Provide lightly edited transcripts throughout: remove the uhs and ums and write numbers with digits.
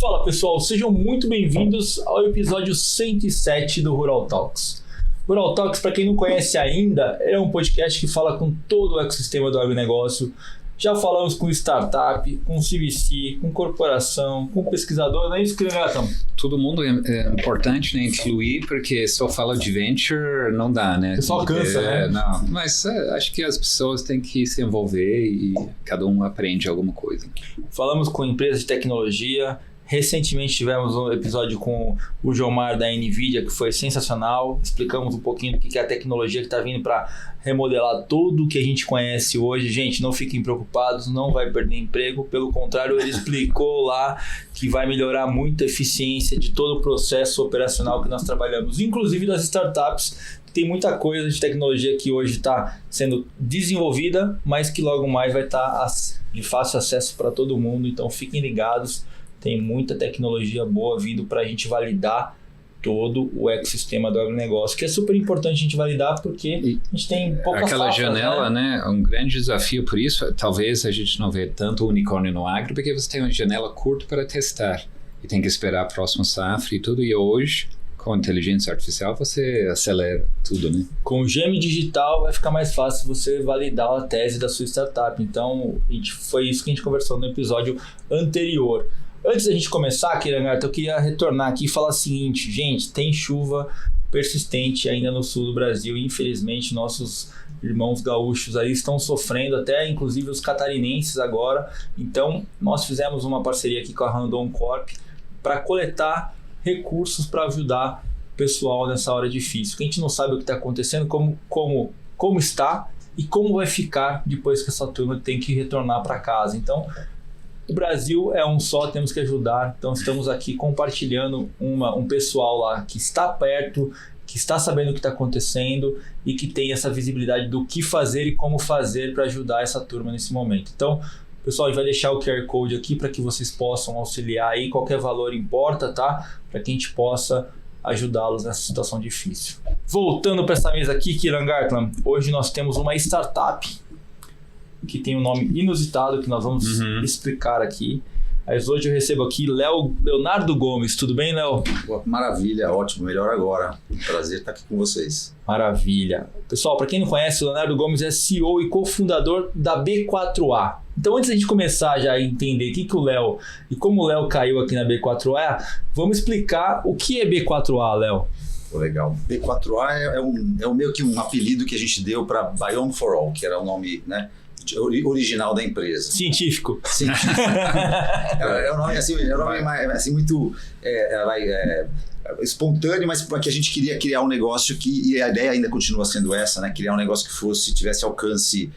Fala pessoal, sejam muito bem-vindos ao episódio 107 do Rural Talks. Rural Talks, para quem não conhece ainda, é um podcast que fala com todo o ecossistema do agronegócio. Já falamos com startup, com CVC, com corporação, com pesquisador, não é isso, Cristiano? Todo mundo é importante, né, incluir, porque só fala de venture não dá, né? O pessoal cansa, né? Não, mas acho que as pessoas têm que se envolver e cada um aprende alguma coisa. Falamos com empresas de tecnologia. Recentemente tivemos um episódio com o Jomar da NVIDIA, que foi sensacional. Explicamos um pouquinho do que é a tecnologia que está vindo para remodelar tudo o que a gente conhece hoje. Gente, não fiquem preocupados, não vai perder emprego. Pelo contrário, ele explicou lá que vai melhorar muito a eficiência de todo o processo operacional que nós trabalhamos, inclusive das startups. Tem muita coisa de tecnologia que hoje está sendo desenvolvida, mas que logo mais vai estar de fácil acesso para todo mundo. Então fiquem ligados. Tem muita tecnologia boa vindo para a gente validar todo o ecossistema do agronegócio, que é super importante a gente validar porque a gente tem poucas aquela safras, janela, né? Um grande desafio por isso. Talvez a gente não vê tanto unicórnio no agro, porque você tem uma janela curta para testar e tem que esperar a próxima safra e tudo. E hoje, com inteligência artificial, você acelera tudo, né? Com o Geme Digital vai ficar mais fácil você validar a tese da sua startup. Então, foi isso que a gente conversou no episódio anterior. Antes da gente começar, Kirangarta, eu queria retornar aqui e falar o seguinte, gente, tem chuva persistente ainda no sul do Brasil, e infelizmente nossos irmãos gaúchos aí estão sofrendo, até inclusive os catarinenses agora. Então, nós fizemos uma parceria aqui com a Randon Corp para coletar recursos para ajudar o pessoal nessa hora difícil. Que a gente não sabe o que está acontecendo, como está e como vai ficar depois que essa turma tem que retornar para casa. Então, o Brasil é um só, temos que ajudar. Então estamos aqui compartilhando um pessoal lá que está perto, que está sabendo o que está acontecendo e que tem essa visibilidade do que fazer e como fazer para ajudar essa turma nesse momento. Então, pessoal, a gente vai deixar o QR Code aqui para que vocês possam auxiliar aí. Qualquer valor importa, tá? Para que a gente possa ajudá-los nessa situação difícil. Voltando para essa mesa aqui, Kiran Gartland, hoje nós temos uma startup que tem um nome inusitado que nós vamos explicar aqui. Mas hoje eu recebo aqui Leonardo Gomes. Tudo bem, Léo? Maravilha, ótimo, melhor agora. Prazer estar aqui com vocês. Maravilha. Pessoal, para quem não conhece, o Leonardo Gomes é CEO e cofundador da B4A. Então, antes da gente começar já a entender o Léo e como o Léo caiu aqui na B4A, vamos explicar o que é B4A, Léo. Legal. B4A é meio que um apelido que a gente deu para Biome for All, que era o nome, né, original da empresa. Científico. É um nome, mais, assim, muito espontâneo, mas porque a gente queria criar um negócio e a ideia ainda continua sendo essa, né? Criar um negócio que tivesse alcance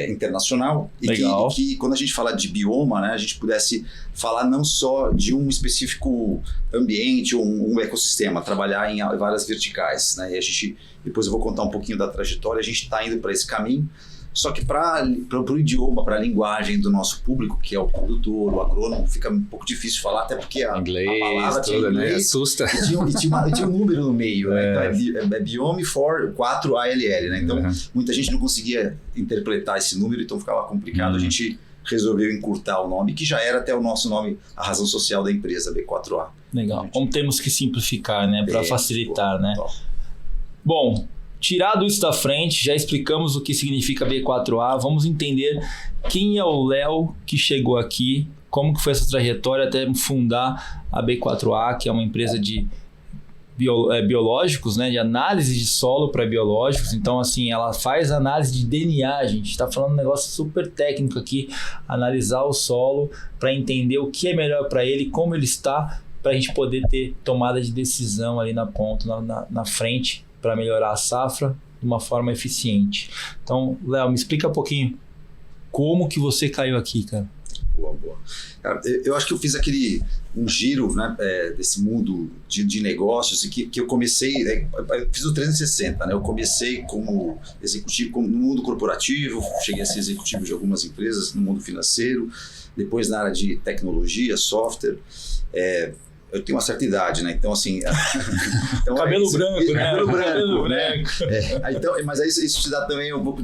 internacional e que quando a gente fala de bioma, né, a gente pudesse falar não só de um específico ambiente ou um ecossistema, trabalhar em várias verticais, né? E a gente, depois eu vou contar um pouquinho da trajetória, a gente está indo para esse caminho. Só que para o idioma, para a linguagem do nosso público, que é o produtor, o agrônomo, fica um pouco difícil falar, até porque a palavra tinha inglês, né? Assusta. E tinha um número no meio, né? Então é Biome for 4ALL, né? Então muita gente não conseguia interpretar esse número, então ficava complicado. A gente resolveu encurtar o nome, que já era até o nosso nome, a razão social da empresa, B4A. Legal. Como temos que simplificar, né? Para facilitar, né? Bom, tirado isso da frente, já explicamos o que significa B4A, vamos entender quem é o Léo que chegou aqui, como que foi essa trajetória até fundar a B4A, que é uma empresa de biológicos, né, de análise de solo para biológicos. Então, assim, ela faz análise de DNA, a gente está falando um negócio super técnico aqui, analisar o solo para entender o que é melhor para ele, como ele está, para a gente poder ter tomada de decisão ali na ponta, na frente, para melhorar a safra de uma forma eficiente. Então, Léo, me explica um pouquinho como que você caiu aqui, cara. Boa. Cara, eu acho que eu fiz um giro, né, desse mundo de negócios e que eu comecei, eu fiz o 360, né? Eu comecei como executivo no mundo corporativo, cheguei a ser executivo de algumas empresas no mundo financeiro, depois na área de tecnologia, software, eu tenho uma certa idade, né? Então, assim... então, cabelo branco, né? Cabelo branco, né? Então, mas isso te dá também um pouco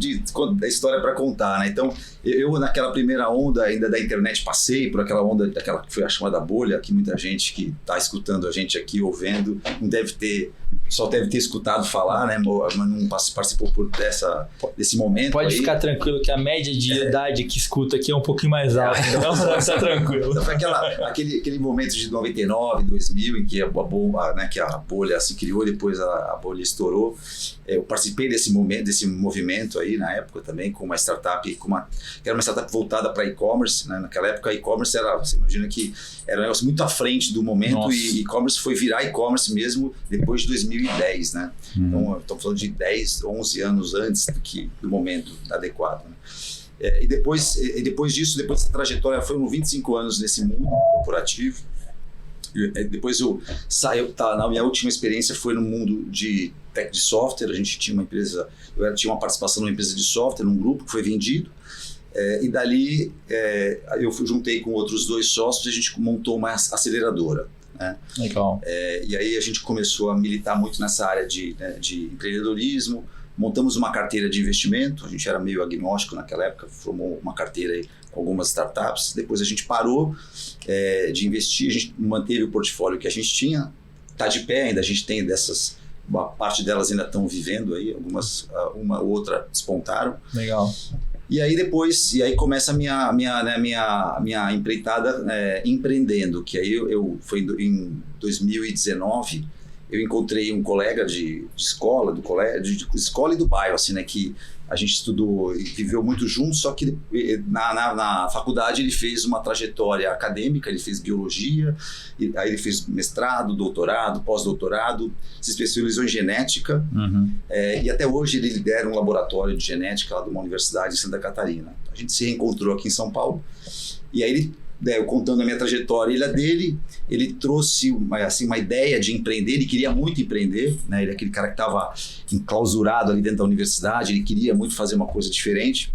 da história para contar, né? Então, eu naquela primeira onda ainda da internet, passei por aquela onda, daquela que foi a chamada bolha, que muita gente que está escutando a gente aqui, ouvindo, só deve ter escutado falar, né? Mas não participou desse momento. Pode ficar tranquilo que a média de idade que escuta aqui é um pouquinho mais alta, então tá tranquilo. Então foi aquele momento de 99, 2000, em que a bomba, né, que a bolha se criou, depois a bolha estourou. Eu participei desse movimento aí na época também, com uma startup, que era uma startup voltada para e-commerce, né? Naquela época e-commerce você imagina que era um negócio muito à frente do momento. Nossa. E e-commerce foi virar e-commerce mesmo depois de 2010, né? Então, estamos falando de 10, 11 anos antes do momento adequado, né? E depois disso, depois dessa trajetória, foram 25 anos nesse mundo corporativo. Depois a minha última experiência foi no mundo de tech de software. A gente tinha uma empresa, tinha uma participação numa empresa de software, num grupo que foi vendido. E dali eu juntei com outros 2 sócios e a gente montou uma aceleradora. Né? Legal. E aí a gente começou a militar muito nessa área de empreendedorismo. Montamos uma carteira de investimento, a gente era meio agnóstico naquela época, formou uma carteira aí com algumas startups. Depois a gente parou de investir, a gente manteve o portfólio que a gente tinha, está de pé ainda, a gente tem uma parte delas ainda estão vivendo aí, uma ou outra despontaram. Legal. E aí começa a minha empreitada empreendendo, que aí foi em 2019, eu encontrei um colega de escola, do colégio, de escola e do bairro, assim, né, que a gente estudou e viveu muito junto, só que na faculdade ele fez uma trajetória acadêmica, ele fez biologia, aí ele fez mestrado, doutorado, pós-doutorado, se especializou em genética, e até hoje ele lidera um laboratório de genética lá de uma universidade em Santa Catarina. A gente se reencontrou aqui em São Paulo, e aí eu contando a minha trajetória e a dele, ele trouxe uma ideia de empreender. Ele queria muito empreender, né? Ele é aquele cara que estava enclausurado ali dentro da universidade, ele queria muito fazer uma coisa diferente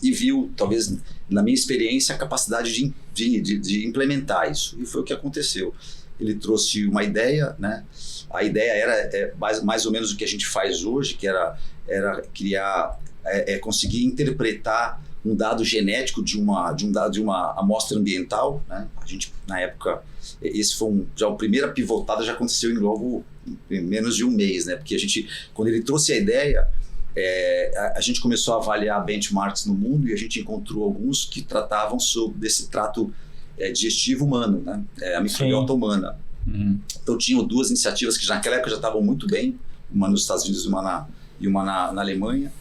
e viu, talvez na minha experiência, a capacidade de implementar isso, e foi o que aconteceu. Ele trouxe uma ideia, né? A ideia era mais ou menos o que a gente faz hoje, que era criar, conseguir interpretar um dado genético de uma amostra ambiental, né? A gente, na época, esse foi já a primeira pivotada, já aconteceu em menos de um mês, né? Porque quando ele trouxe a ideia, a gente começou a avaliar benchmarks no mundo e a gente encontrou alguns que tratavam desse trato digestivo humano, né? A microbiota humana. Então tinham 2 iniciativas que naquela época já estavam muito bem, uma nos Estados Unidos e uma na Alemanha.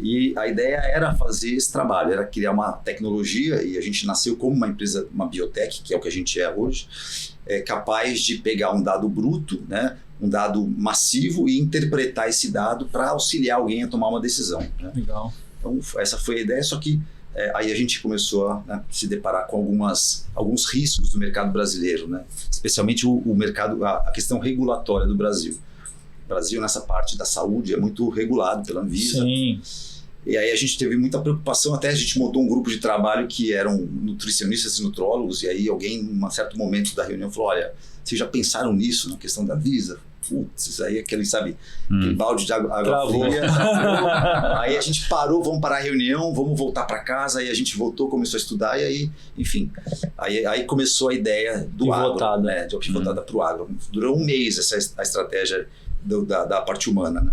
E a ideia era fazer esse trabalho, era criar uma tecnologia, e a gente nasceu como uma empresa, uma biotech, que é o que a gente é hoje, capaz de pegar um dado bruto, né, um dado massivo, e interpretar esse dado para auxiliar alguém a tomar uma decisão. Né? Legal. Então essa foi a ideia, só que aí a gente começou a se deparar com alguns riscos do mercado brasileiro, né? Especialmente o mercado, a questão regulatória do Brasil. O Brasil, nessa parte da saúde, é muito regulado pela Anvisa. Sim. E aí a gente teve muita preocupação, até a gente montou um grupo de trabalho que eram nutricionistas e nutrólogos, e aí alguém, em um certo momento da reunião, falou: olha, vocês já pensaram nisso, na questão da Anvisa? Putz, isso aí é aquele balde de água fria. Aí a gente parou, vamos parar a reunião, vamos voltar para casa, aí a gente voltou, começou a estudar, e aí, enfim, aí começou a ideia do agro, né, de pivotada para o agro. Durou um mês a estratégia da parte humana, né?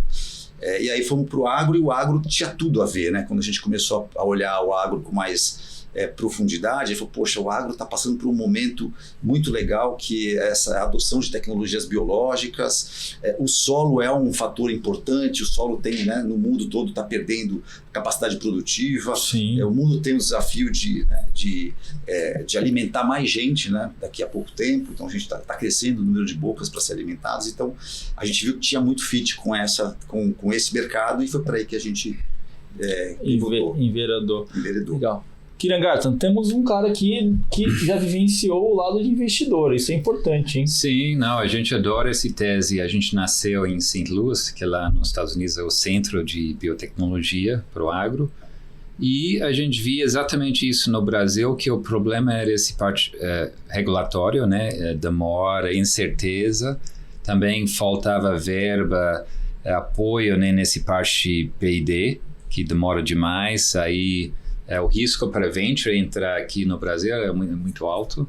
E aí fomos para o agro, e o agro tinha tudo a ver, né? Quando a gente começou a olhar o agro com mais profundidade, ele falou: poxa, o agro está passando por um momento muito legal, que é essa adoção de tecnologias biológicas, o solo é um fator importante, o solo tem, né, no mundo todo está perdendo capacidade produtiva. Sim. O mundo tem o desafio de alimentar mais gente, né, daqui a pouco tempo, então a gente está crescendo o número de bocas para ser alimentadas, então a gente viu que tinha muito fit com esse mercado, e foi para aí que a gente enveredou. Legal. Kirangarten, temos um cara aqui que já vivenciou o lado de investidor, isso é importante, hein? Sim, não, a gente adora essa tese. A gente nasceu em St. Louis, que lá nos Estados Unidos é o centro de biotecnologia para o agro, E a gente via exatamente isso no Brasil, que o problema era esse parte regulatório, né? Demora, incerteza, também faltava verba, apoio, né, nesse parte P&D, que demora demais, aí o risco para venture entrar aqui no Brasil é muito alto.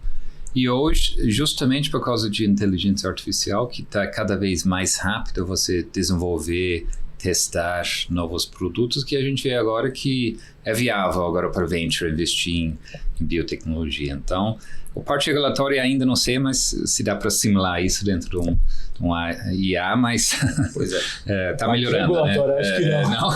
E hoje, justamente por causa de inteligência artificial, que está cada vez mais rápido você desenvolver, testar novos produtos, que a gente vê agora que é viável agora para venture investir em biotecnologia. Então, a parte regulatória ainda não sei, mas se dá para simular isso dentro de um IA, mas está melhorando, né? Acho que não.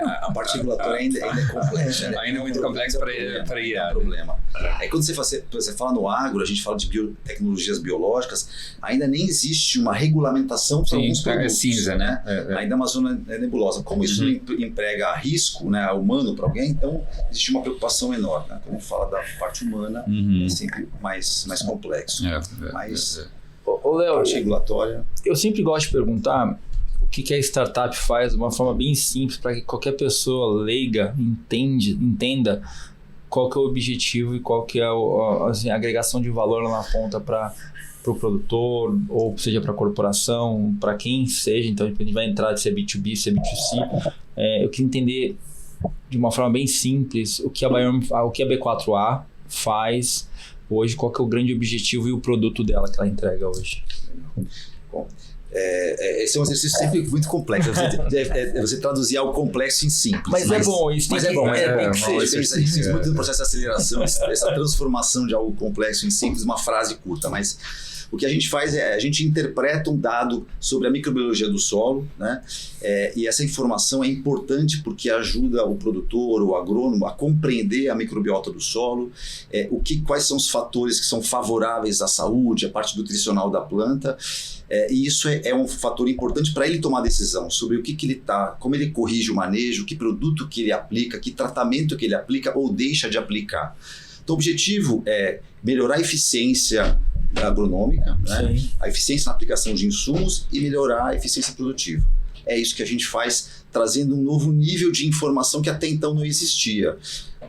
A parte regulatória ainda é complexa. Né? Ainda é muito complexo para IA. É um problema. Aí quando você fala no agro, a gente fala de biotecnologias biológicas, ainda nem existe uma regulamentação para alguns produtos. É cinza, né? Ainda é uma zona nebulosa. Como isso não emprega risco, né, humano para alguém, então existe uma preocupação enorme. Né? Quando a gente fala da parte humana, é sempre mais complexo. Mas Léo, parte regulatória... Eu sempre gosto de perguntar o que a startup faz de uma forma bem simples para que qualquer pessoa leiga entenda qual que é o objetivo e qual que é a agregação de valor lá na ponta para o produtor, ou seja para a corporação, para quem seja. Então a gente vai entrar se é B2B, se é B2C. Eu queria entender de uma forma bem simples o que a B4A faz hoje, qual que é o grande objetivo e o produto dela que ela entrega hoje. Bom, esse é um exercício sempre muito complexo. Você traduzir algo complexo em simples. Mas é bom, isso tem que ser. Muito no processo de aceleração, essa transformação de algo complexo em simples, uma frase curta. Mas o que a gente faz a gente interpreta um dado sobre a microbiologia do solo, né? E essa informação é importante porque ajuda o produtor, o agrônomo a compreender a microbiota do solo, quais são os fatores que são favoráveis à saúde, a parte nutricional da planta. E isso é um fator importante para ele tomar decisão sobre o que ele como ele corrige o manejo, que produto que ele aplica, que tratamento que ele aplica ou deixa de aplicar. Então o objetivo é melhorar a eficiência agronômica, né? A eficiência na aplicação de insumos e melhorar a eficiência produtiva. É isso que a gente faz, trazendo um novo nível de informação que até então não existia.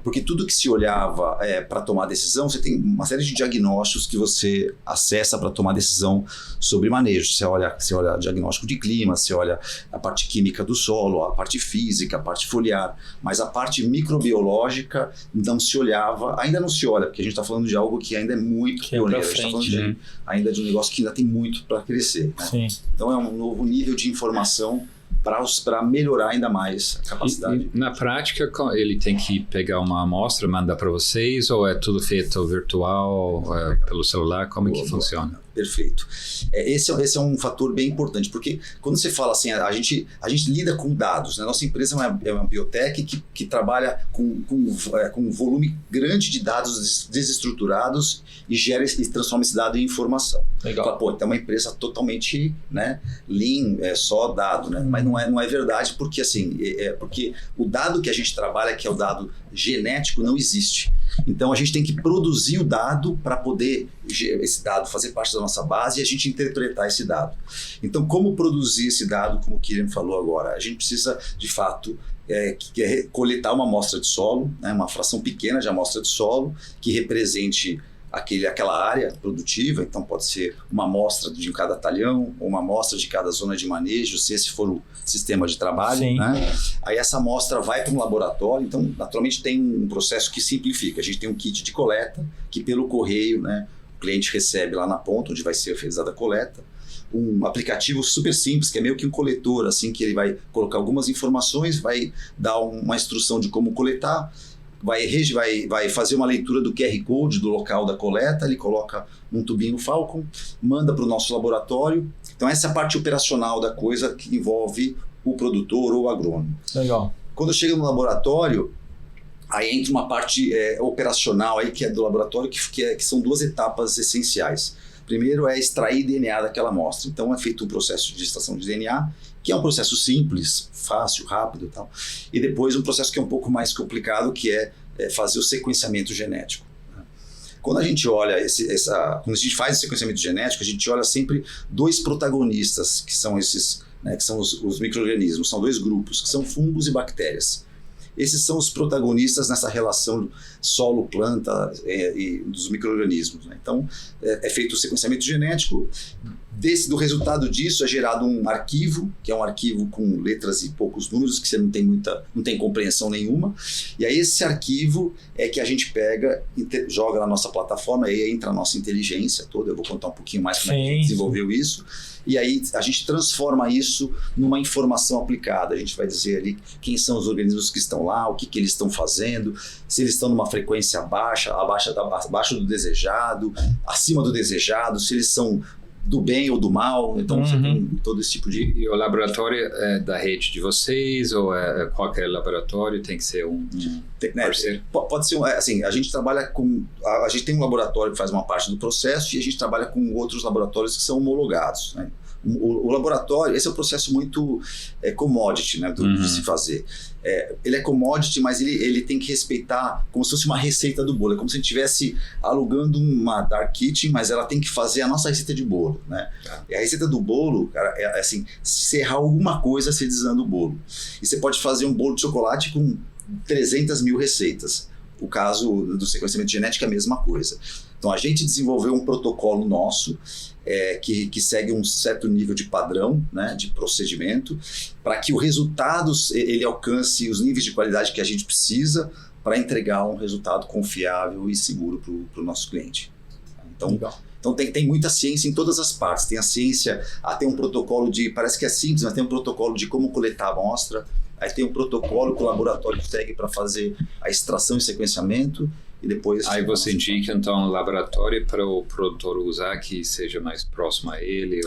Porque tudo que se olhava para tomar decisão, você tem uma série de diagnósticos que você acessa para tomar decisão sobre manejo. Você olha diagnóstico de clima, você olha a parte química do solo, a parte física, a parte foliar, mas a parte microbiológica não se olhava, ainda não se olha, porque a gente está falando de algo que ainda é muito pioneiro, a gente está falando ainda de um negócio que ainda tem muito para crescer. Né? Então é um novo nível de informação para melhorar ainda mais a capacidade. E na prática, ele tem que pegar uma amostra, mandar para vocês, ou é tudo feito virtual, pelo celular? Como é que funciona? Perfeito. Esse é um fator bem importante, porque quando você fala assim, a gente lida com dados, né? Nossa empresa é uma biotech que trabalha com um volume grande de dados desestruturados e transforma esse dado em informação. Legal. Fala, então é uma empresa totalmente, né, lean, só dado, né? Mas não é verdade, porque assim, porque o dado que a gente trabalha, que é o dado genético, não existe. Então a gente tem que produzir o dado para poder esse dado fazer parte da nossa base e a gente interpretar esse dado. Então, como produzir esse dado, como o Kylian falou agora? A gente precisa, de fato, coletar uma amostra de solo, né, uma fração pequena de amostra de solo que represente aquela área produtiva. Então pode ser uma amostra de cada talhão ou uma amostra de cada zona de manejo, se esse for o sistema de trabalho, né? Aí essa amostra vai para um laboratório. Então naturalmente tem um processo que simplifica. A gente tem um kit de coleta que pelo correio, né, o cliente recebe lá na ponta onde vai ser realizada a coleta, um aplicativo super simples, que é meio que um coletor, assim, que ele vai colocar algumas informações, vai dar uma instrução de como coletar, vai fazer uma leitura do QR Code do local da coleta, ele coloca um tubinho Falcon, manda para o nosso laboratório. Então essa é a parte operacional da coisa que envolve o produtor ou o agrônomo. Legal. Quando chega no laboratório, aí entra uma parte operacional aí, que é do laboratório, que são duas etapas essenciais. Primeiro é extrair DNA daquela amostra. Então é feito um processo de extração de DNA, que é um processo simples, fácil, rápido e tal. E depois um processo que é um pouco mais complicado, que é fazer o sequenciamento genético. Quando a gente olha quando a gente faz o sequenciamento genético, a gente olha sempre dois protagonistas, que são esses, né, que são os micro-organismos. São dois grupos, que são fungos e bactérias. esses são os protagonistas nessa relação solo-planta e dos micro-organismos, né? Então, é feito o sequenciamento genético. Do resultado disso é gerado um arquivo, que é um arquivo com letras e poucos números, que você não tem compreensão nenhuma. E aí esse arquivo é que a gente pega, joga na nossa plataforma, e aí entra a nossa inteligência toda. Eu vou contar um pouquinho mais como é que a gente desenvolveu isso. E aí a gente transforma isso numa informação aplicada. A gente vai dizer ali quem são os organismos que estão lá, o que eles estão fazendo, se eles estão numa frequência abaixo do desejado, acima do desejado, se eles são do bem ou do mal. Então você tem todo esse tipo de... E o laboratório é da rede de vocês, ou qualquer laboratório tem que ser um parceiro? Pode ser, assim, a gente trabalha com... A gente tem um laboratório que faz uma parte do processo, e a gente trabalha com outros laboratórios que são homologados, né? O laboratório, esse é um processo muito commodity, né, de se fazer. Ele é commodity, mas ele tem que respeitar como se fosse uma receita do bolo. É como se a gente estivesse alugando uma dark kitchen, mas ela tem que fazer a nossa receita de bolo, né? E a receita do bolo, cara, é assim, se errar alguma coisa, você desanda o bolo. E você pode fazer um bolo de chocolate com 300 mil receitas. O caso do sequenciamento genético é a mesma coisa. Então a gente desenvolveu um protocolo nosso que segue um certo nível de padrão, né, de procedimento, para que o resultado ele alcance os níveis de qualidade que a gente precisa para entregar um resultado confiável e seguro para o nosso cliente. Então tem muita ciência em todas as partes. Tem a ciência, tem um protocolo parece que é simples, mas tem um protocolo de como coletar a amostra, aí tem um protocolo que o laboratório segue para fazer a extração e sequenciamento, e depois... Aí você indica, então, um laboratório para o produtor usar que seja mais próximo a ele?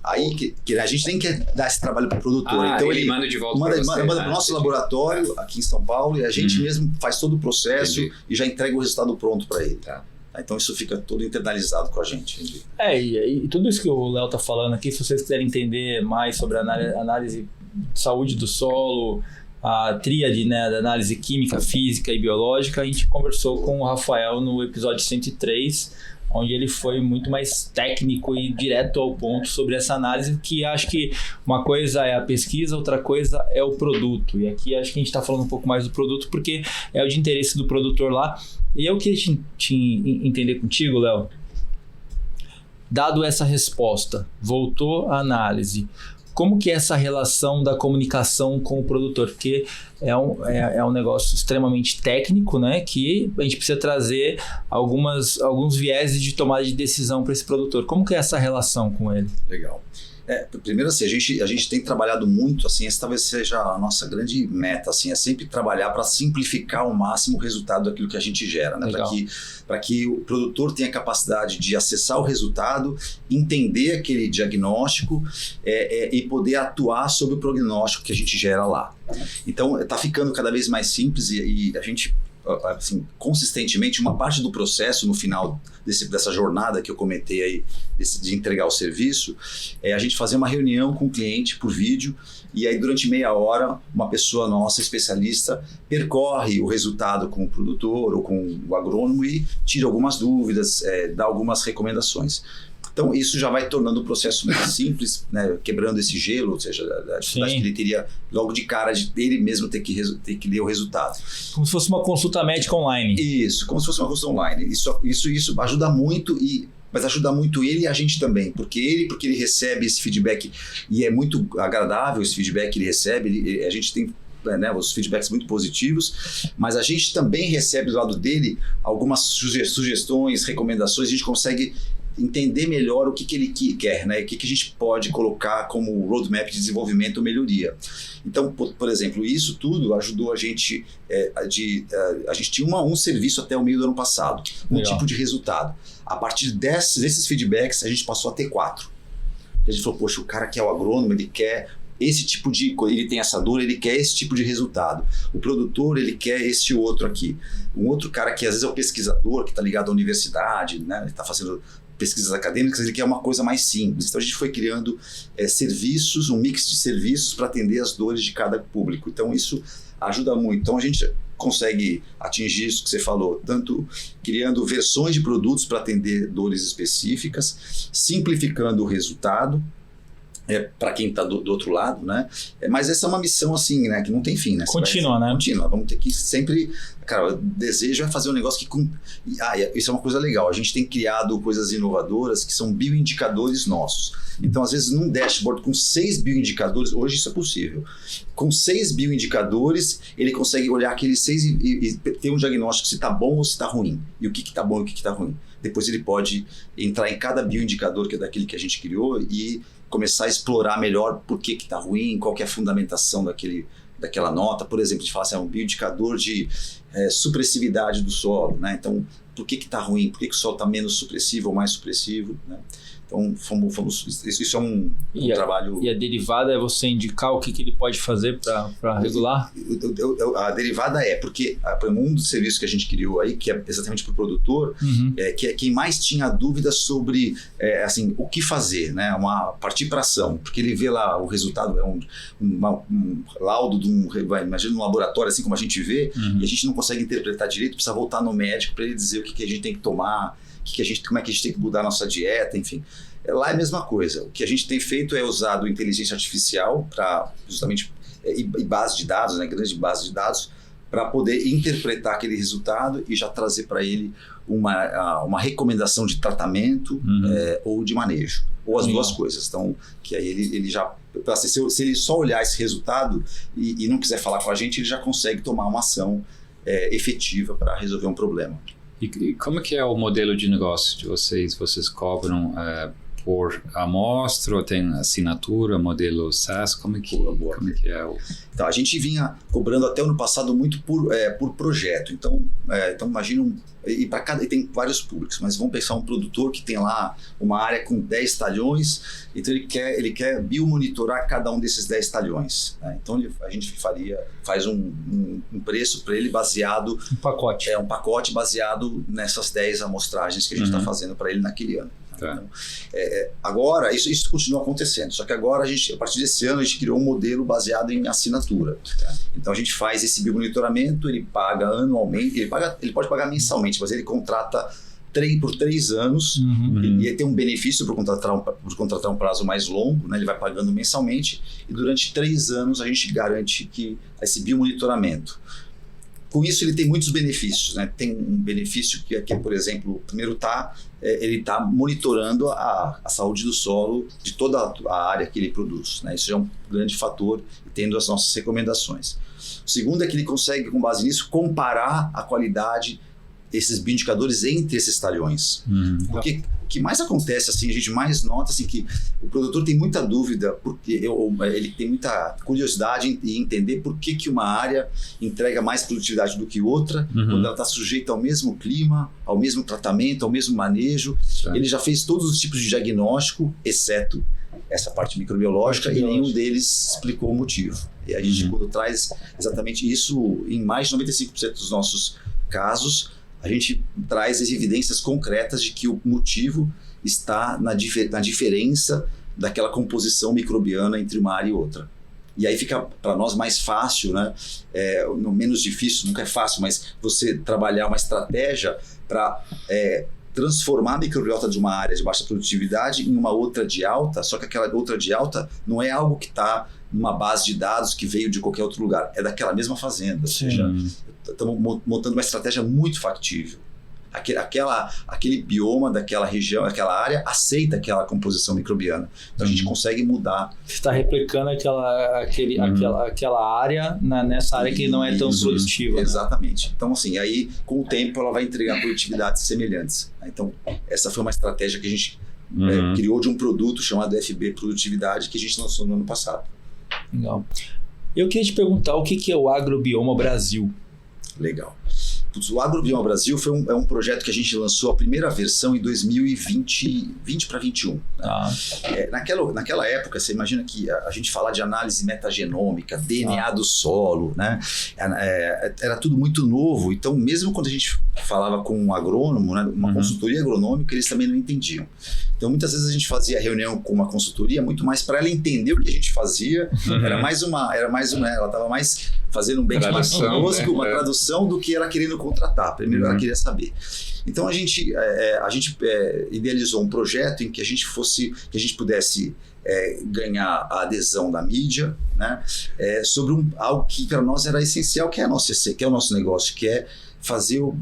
Aí que a gente nem quer dar esse trabalho para o produtor. Então ele manda de volta para você. Manda para o nosso laboratório, aqui em São Paulo, e a gente mesmo faz todo o processo e já entrega o resultado pronto para ele. Então isso fica todo internalizado com a gente. E tudo isso que o Léo está falando aqui, se vocês quiserem entender mais sobre a análise de saúde do solo, a tríade, né, da análise química, física e biológica, a gente conversou com o Rafael no episódio 103, onde ele foi muito mais técnico e direto ao ponto sobre essa análise, que acho que uma coisa é a pesquisa, outra coisa é o produto. E aqui acho que a gente está falando um pouco mais do produto, porque é o de interesse do produtor lá. E eu queria entender contigo, Léo, dado essa resposta, voltou a análise, como que é essa relação da comunicação com o produtor? Porque é um negócio extremamente técnico, né? Que a gente precisa trazer alguns vieses de tomada de decisão para esse produtor. Como que é essa relação com ele? Legal. Primeiro assim, a gente tem trabalhado muito, assim, essa talvez seja a nossa grande meta, assim, é sempre trabalhar para simplificar ao máximo o resultado daquilo que a gente gera, né? Para que o produtor tenha capacidade de acessar o resultado, entender aquele diagnóstico e poder atuar sobre o prognóstico que a gente gera lá. Então está ficando cada vez mais simples e a gente, assim, consistentemente, uma parte do processo no final dessa jornada que eu comentei aí, de entregar o serviço, a gente fazer uma reunião com o cliente por vídeo, e aí durante meia hora uma pessoa nossa, especialista, percorre o resultado com o produtor ou com o agrônomo e tira algumas dúvidas, dá algumas recomendações. Então isso já vai tornando o processo mais simples, né, quebrando esse gelo, ou seja, a dificuldade que ele teria logo de cara de ele mesmo ter que ler o resultado. Como se fosse uma consulta médica online. Isso, como se fosse uma consulta online. Isso ajuda muito, mas ajuda muito ele e a gente também, porque ele recebe esse feedback e é muito agradável esse feedback que ele recebe, a gente tem os feedbacks muito positivos, mas a gente também recebe do lado dele algumas sugestões, recomendações, a gente consegue entender melhor o que ele quer, né? O que a gente pode colocar como roadmap de desenvolvimento ou melhoria. Então, por exemplo, isso tudo ajudou a gente, a gente tinha um serviço até o meio do ano passado, tipo de resultado. A partir desses feedbacks, a gente passou a ter 4. A gente falou, poxa, o cara que é o agrônomo, ele quer esse tipo de coisa, ele tem essa dor, ele quer esse tipo de resultado. O produtor, ele quer esse outro aqui. Um outro cara que às vezes é o pesquisador, que está ligado à universidade, né? Ele está fazendo pesquisas acadêmicas, ele quer uma coisa mais simples. Então a gente foi criando serviços, um mix de serviços para atender as dores de cada público. Então isso ajuda muito. Então a gente consegue atingir isso que você falou, tanto criando versões de produtos para atender dores específicas, simplificando o resultado para quem está do outro lado, né? Mas essa é uma missão assim, né? Que não tem fim, né? Contínua, né? Contínua. Vamos ter que sempre... Cara, o desejo é fazer um negócio que... isso é uma coisa legal. A gente tem criado coisas inovadoras que são bioindicadores nossos. Então, às vezes, num dashboard com 6 bioindicadores, hoje isso é possível. Com 6 bioindicadores, ele consegue olhar aqueles 6 e ter um diagnóstico se está bom ou se está ruim. E o que está bom e o que está ruim. Depois ele pode entrar em cada bioindicador que é daquele que a gente criou e começar a explorar melhor por que está ruim, qual que é a fundamentação daquela nota. Por exemplo, a gente fala assim, é um bioindicador de supressividade do solo, né? Então, por que está ruim? Por que o solo está menos supressivo ou mais supressivo, né? Então, isso é um trabalho... E a derivada é você indicar o que ele pode fazer para regular? A derivada porque um dos serviços que a gente criou aí, que é exatamente para o produtor, que é quem mais tinha dúvidas sobre assim, o que fazer, né? Partir para ação, porque ele vê lá o resultado, é um laudo de imagina um laboratório, assim como a gente vê, e a gente não consegue interpretar direito, precisa voltar no médico para ele dizer o que a gente tem que tomar, como é que a gente tem que mudar a nossa dieta, enfim. Lá é a mesma coisa. O que a gente tem feito é usado inteligência artificial para justamente e base de dados, né, grande base de dados, para poder interpretar aquele resultado e já trazer para ele uma recomendação de tratamento ou de manejo, ou as duas coisas. Então, que aí ele já, assim, se ele só olhar esse resultado e não quiser falar com a gente, ele já consegue tomar uma ação efetiva para resolver um problema. E como que é o modelo de negócio de vocês? Vocês cobram por amostra ou tem assinatura, modelo SaaS? Como que é o... Então, a gente vinha cobrando até o ano passado muito por projeto. Então imagina e tem vários públicos, mas vamos pensar um produtor que tem lá uma área com 10 talhões, então ele quer biomonitorar cada um desses 10 talhões, né? Então a gente faz um preço para ele baseado... Um pacote. Um pacote baseado nessas 10 amostragens que a gente está fazendo para ele naquele ano. Tá. Então, agora, isso continua acontecendo, só que agora a partir desse ano, a gente criou um modelo baseado em assinatura. Tá. Então a gente faz esse biomonitoramento, ele paga anualmente, ele pode pagar mensalmente, mas ele contrata por 3 anos, e ele tem um benefício por contratar um prazo mais longo, né? Ele vai pagando mensalmente, e durante 3 anos a gente garante que esse biomonitoramento. Com isso, ele tem muitos benefícios, né? Tem um benefício que aqui, por exemplo, primeiro ele está monitorando a saúde do solo de toda a área que ele produz, né? Isso é um grande fator, tendo as nossas recomendações. O segundo é que ele consegue, com base nisso, comparar a qualidade desses bioindicadores entre esses talhões. Porque o que mais acontece, assim, a gente mais nota assim, que o produtor tem muita dúvida, porque ele tem muita curiosidade em entender por que uma área entrega mais produtividade do que outra, quando ela está sujeita ao mesmo clima, ao mesmo tratamento, ao mesmo manejo. Ele já fez todos os tipos de diagnóstico, exceto essa parte microbiológica, e nenhum deles explicou o motivo. E a gente, quando traz exatamente isso, em mais de 95% dos nossos casos, a gente traz as evidências concretas de que o motivo está na diferença daquela composição microbiana entre uma área e outra. E aí fica para nós mais fácil, né? Menos difícil, nunca é fácil, mas você trabalhar uma estratégia para transformar a microbiota de uma área de baixa produtividade em uma outra de alta, só que aquela outra de alta não é algo que está numa base de dados que veio de qualquer outro lugar, é daquela mesma fazenda. Ou seja, estamos montando uma estratégia muito factível. Aquele bioma daquela região, aquela área, aceita aquela composição microbiana. Então a gente consegue mudar. Você está replicando aquela área nessa área que não é tão produtiva. Exatamente. Né? Então, assim, aí com o tempo ela vai entregar produtividades semelhantes. Então, essa foi uma estratégia que a gente criou de um produto chamado FB Produtividade, que a gente lançou no ano passado. Legal. Eu queria te perguntar o que é o Agrobioma Brasil? Legal. O Agrobioma Brasil é um projeto que a gente lançou a primeira versão em 2020 para 2021. Né? Naquela época, você imagina que a gente falar de análise metagenômica, DNA do solo, né? Era tudo muito novo. Então, mesmo quando a gente falava com um agrônomo, né, uma consultoria agronômica, eles também não entendiam. Então, muitas vezes a gente fazia reunião com uma consultoria muito mais para ela entender o que a gente fazia. Era mais uma, ela estava mais fazendo um benchmark conosco, uma tradução do que ela querendo contratar. Primeiro ela queria saber. Então a gente idealizou um projeto em que a gente pudesse ganhar a adesão da mídia, né? Sobre algo que para nós era essencial, que é o nosso negócio, que é fazer o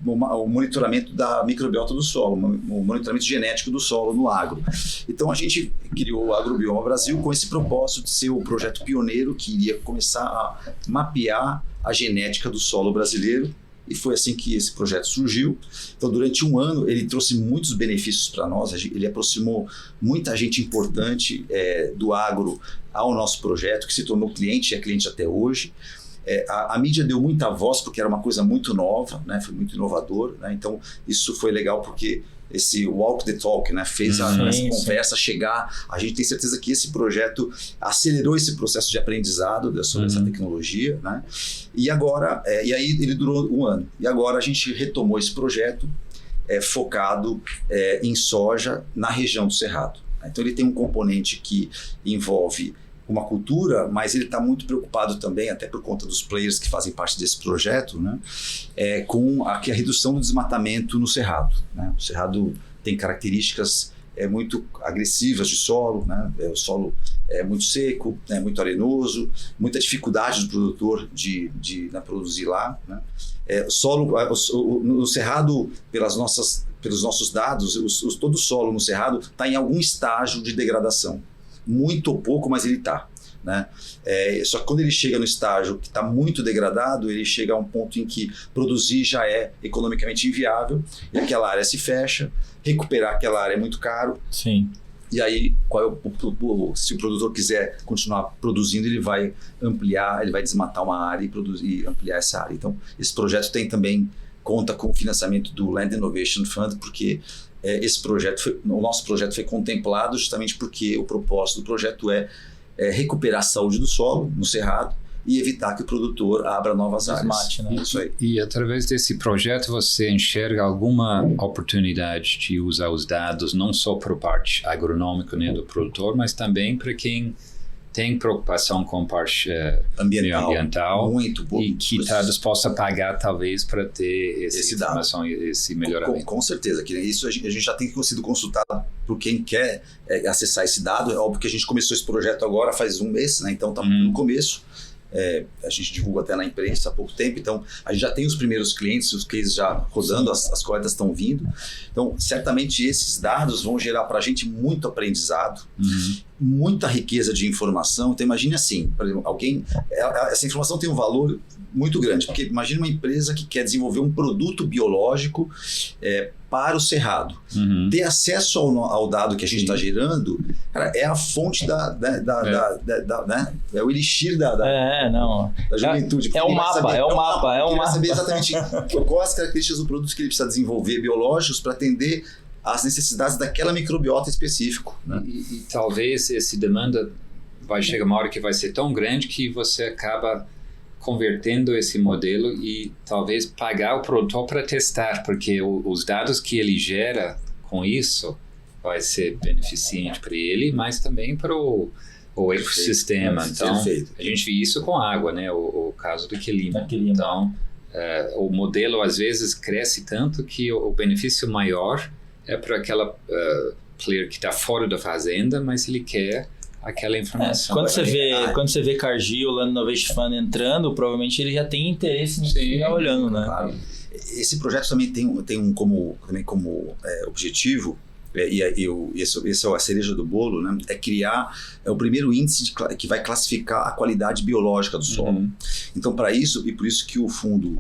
monitoramento da microbiota do solo, o monitoramento genético do solo no agro. Então a gente criou o Agrobioma Brasil com esse propósito de ser o projeto pioneiro que iria começar a mapear a genética do solo brasileiro, e foi assim que esse projeto surgiu. Então durante um ano ele trouxe muitos benefícios para nós, ele aproximou muita gente importante do agro ao nosso projeto, que se tornou cliente e é cliente até hoje. A mídia deu muita voz porque era uma coisa muito nova, né? Foi muito inovador, né? Então isso foi legal porque esse walk the talk, né? Fez essa conversa chegar. A gente tem certeza que esse projeto acelerou esse processo de aprendizado sobre essa tecnologia, né? E agora, e aí ele durou um ano. E agora a gente retomou esse projeto focado em soja na região do Cerrado. Então ele tem um componente que envolve uma cultura, mas ele está muito preocupado também, até por conta dos players que fazem parte desse projeto, né, com a redução do desmatamento no Cerrado, né? O Cerrado tem características muito agressivas de solo, né? O solo é muito seco, muito arenoso, muita dificuldade do produtor de produzir lá, né? No Cerrado, pelos nossos dados, todo o solo no Cerrado está em algum estágio de degradação. Muito ou pouco, mas ele está, né? Só que quando ele chega no estágio que está muito degradado, ele chega a um ponto em que produzir já é economicamente inviável e aquela área se fecha. Recuperar aquela área é muito caro. Sim. E aí, se o produtor quiser continuar produzindo, ele vai ampliar, ele vai desmatar uma área e ampliar essa área. Então, esse projeto conta com o financiamento do Land Innovation Fund, porque o nosso projeto foi contemplado justamente porque o propósito do projeto é recuperar a saúde do solo no Cerrado e evitar que o produtor abra novas áreas. Desmate, né? Isso aí. E através desse projeto você enxerga alguma oportunidade de usar os dados não só para a parte agronômica, né, do produtor, mas também para quem tem preocupação com a parte ambiental muito bom, e que está disposto a pagar talvez para ter essa informação e esse melhoramento. Com certeza, que isso a gente já tem sido consultado por quem quer acessar esse dado. É óbvio que a gente começou esse projeto agora faz um mês, né? Então está no começo. A gente divulga até na imprensa há pouco tempo, então a gente já tem os primeiros clientes, os cases já rodando, as coletas estão vindo. Então, certamente esses dados vão gerar para a gente muito aprendizado, muita riqueza de informação. Então, imagine assim, por exemplo, essa informação tem um valor muito grande, porque imagine uma empresa que quer desenvolver um produto biológico para o Cerrado. Ter acesso ao dado que a gente está gerando, cara, é a fonte né? É o elixir da juventude. É um mapa. Ele vai saber exatamente quais as características do produto que ele precisa desenvolver biológicos para atender às necessidades daquela microbiota específico, né? E talvez essa demanda vai chegar uma hora que vai ser tão grande que você acaba convertendo esse modelo e talvez pagar o produtor para testar, porque os dados que ele gera com isso vai ser beneficente para ele, mas também para o ecossistema. Então, a gente vê isso com água, né? O caso do Quelimo. Então, o modelo às vezes cresce tanto que o benefício maior é para aquela player que está fora da fazenda, mas ele quer aquela informação. Quando você vê Cargill, Land Innovation Fund entrando, provavelmente ele já tem interesse em ficar olhando, né? Claro. Esse projeto também tem como objetivo, esse é a cereja do bolo, né? É criar o primeiro índice que vai classificar a qualidade biológica do solo. Então, para isso, e por isso que o fundo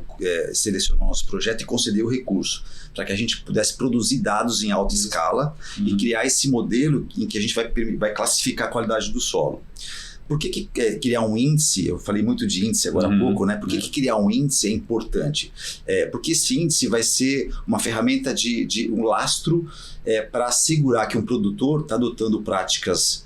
selecionou nosso projeto e concedeu o recurso, para que a gente pudesse produzir dados em alta escala e criar esse modelo em que a gente vai classificar a qualidade do solo. Por que criar um índice? Eu falei muito de índice agora há pouco, né? Por que criar um índice é importante? Porque esse índice vai ser uma ferramenta de um lastro para assegurar que um produtor está adotando práticas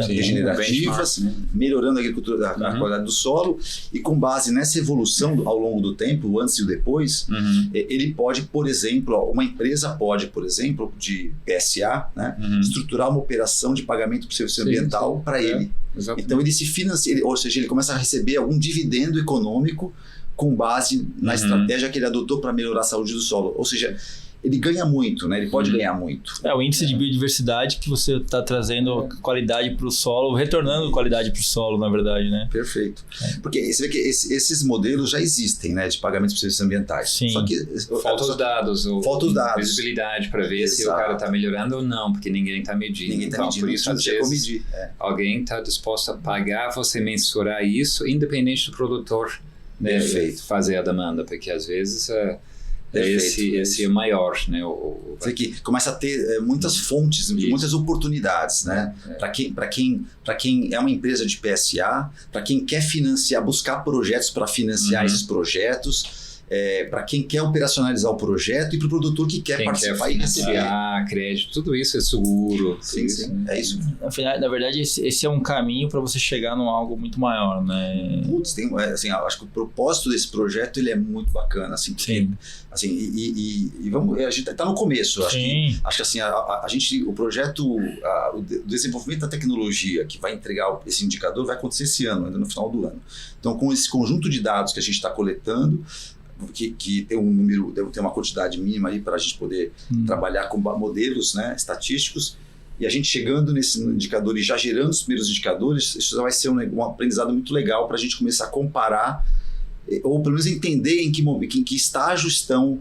regenerativas, melhorando a agricultura, a qualidade do solo, e com base nessa evolução ao longo do tempo, o antes e o depois, ele pode, por exemplo, uma empresa pode, por exemplo, de PSA, né, estruturar uma operação de pagamento para o serviço ambiental para ele. Exatamente. Então ele se financia, ou seja, ele começa a receber algum dividendo econômico com base na estratégia que ele adotou para melhorar a saúde do solo. Ou seja, ele ganha muito, né? Ele pode ganhar muito. O índice de biodiversidade que você está trazendo qualidade para o solo, retornando qualidade para o solo, na verdade, né? Perfeito. Porque você vê que esses modelos já existem, né? De pagamento de serviços ambientais. Sim. Só que falta os dados. Falta os dados. Visibilidade para ver se o cara está melhorando ou não, porque ninguém está medindo. Ninguém está medindo. Por isso, às vezes, alguém está disposto a pagar você mensurar isso, independente do produtor, né, fazer a demanda, porque às vezes esse é maior, né? Você que começa a ter muitas fontes, muitas oportunidades, né? Para quem é uma empresa de PSA, para quem quer financiar, buscar projetos para financiar esses projetos, para quem quer operacionalizar o projeto e para o produtor que quer participar e receber. Crédito, tudo isso é seguro. Sim, é isso. Na verdade, esse é um caminho para você chegar num algo muito maior, né? Putz, assim, acho que o propósito desse projeto ele é muito bacana, assim, porque, assim, e vamos, a gente está no começo. Acho que assim, a gente, o projeto, o desenvolvimento da tecnologia que vai entregar esse indicador vai acontecer esse ano, ainda no final do ano. Então, com esse conjunto de dados que a gente está coletando, que tem um número, deve ter uma quantidade mínima aí para a gente poder trabalhar com modelos, né, estatísticos, e a gente chegando nesse indicador e já gerando os primeiros indicadores, isso vai ser um aprendizado muito legal para a gente começar a comparar, ou pelo menos entender em que estágio estão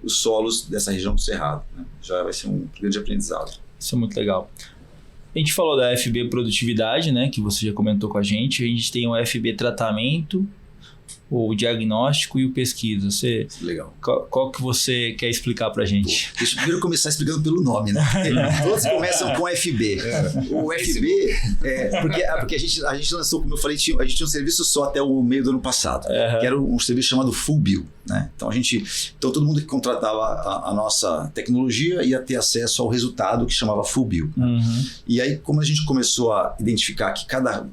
os solos dessa região do Cerrado, né? Já vai ser um grande aprendizado. Isso é muito legal. A gente falou da FB Produtividade, né, que você já comentou com a gente tem o FB Tratamento, o diagnóstico e o pesquisa. Legal. Qual que você quer explicar pra gente? Deixa eu primeiro começar explicando pelo nome, né? Todos começam com FB. O FB porque a gente lançou, como eu falei, a gente tinha um serviço só até o meio do ano passado, que era um serviço chamado Full Bill, né? Então todo mundo que contratava a nossa tecnologia ia ter acesso ao resultado que chamava Full Bill. E aí, como a gente começou a identificar que cada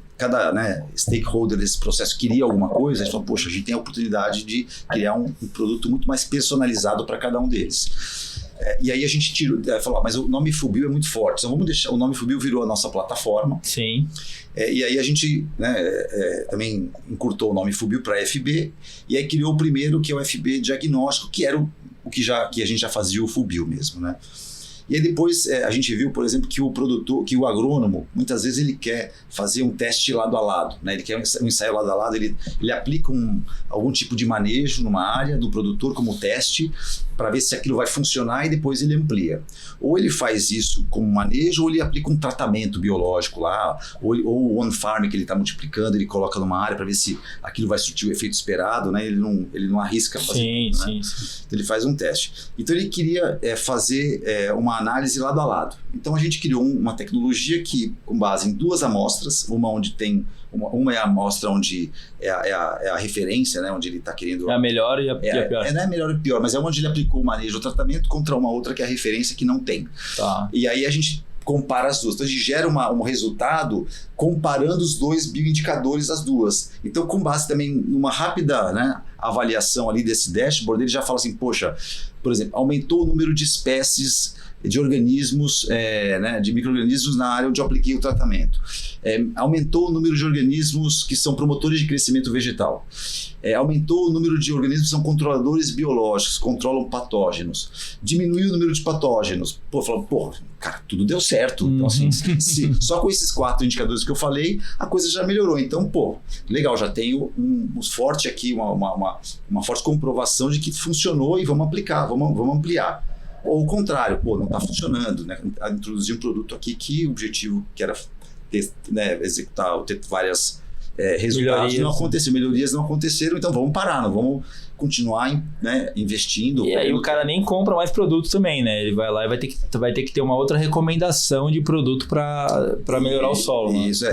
stakeholder desse processo queria alguma coisa, a gente falou, poxa, a gente tem a oportunidade de criar um produto muito mais personalizado para cada um deles. E aí a gente falou, mas o nome Full Bill é muito forte, então vamos deixar, o nome Full Bill virou a nossa plataforma. Sim. E aí a gente também encurtou o nome Full Bill para FB, e aí criou o primeiro, que é o FB Diagnóstico, que era que a gente já fazia o Full Bill mesmo, né? E aí depois a gente viu, por exemplo, que o produtor, que o agrônomo, muitas vezes ele quer fazer um teste lado a lado, né? Ele quer um ensaio lado a lado, ele aplica algum tipo de manejo numa área do produtor como teste, para ver se aquilo vai funcionar e depois ele amplia. Ou ele faz isso como manejo, ou ele aplica um tratamento biológico lá, ou o on-farm que ele está multiplicando, ele coloca numa área para ver se aquilo vai surtir o efeito esperado, né? Ele não arrisca fazer tudo, né? Sim. Então ele faz um teste. Então ele queria fazer uma análise lado a lado. Então a gente criou uma tecnologia que, com base em duas amostras, uma onde tem uma é a amostra onde é a referência, né, onde ele está querendo... É a melhor e a pior. Não é a melhor e pior, mas é onde ele aplicou o manejo, o tratamento, contra uma outra que é a referência que não tem. Tá. E aí a gente compara as duas. Então a gente gera um resultado comparando os dois bioindicadores das duas. Então, com base também numa rápida, né, avaliação ali desse dashboard, ele já fala assim, poxa, por exemplo, aumentou o número de espécies de organismos, de micro-organismos na área onde eu apliquei o tratamento. Aumentou o número de organismos que são promotores de crescimento vegetal. Aumentou o número de organismos que são controladores biológicos, controlam patógenos. Diminuiu o número de patógenos. Cara, tudo deu certo. Então, assim, só com esses 4 indicadores que eu falei, a coisa já melhorou. Então, legal, já tenho um forte aqui, uma forte comprovação de que funcionou e vamos aplicar, vamos ampliar. Ou o contrário, não está funcionando, né? Introduzir um produto aqui que o objetivo que era executar, ter vários resultados não aconteceu, melhorias não aconteceram, então vamos parar, não vamos continuar investindo. E aí o cara nem compra mais produtos também, né? Ele vai lá e vai ter que ter uma outra recomendação de produto para melhorar o solo. Isso,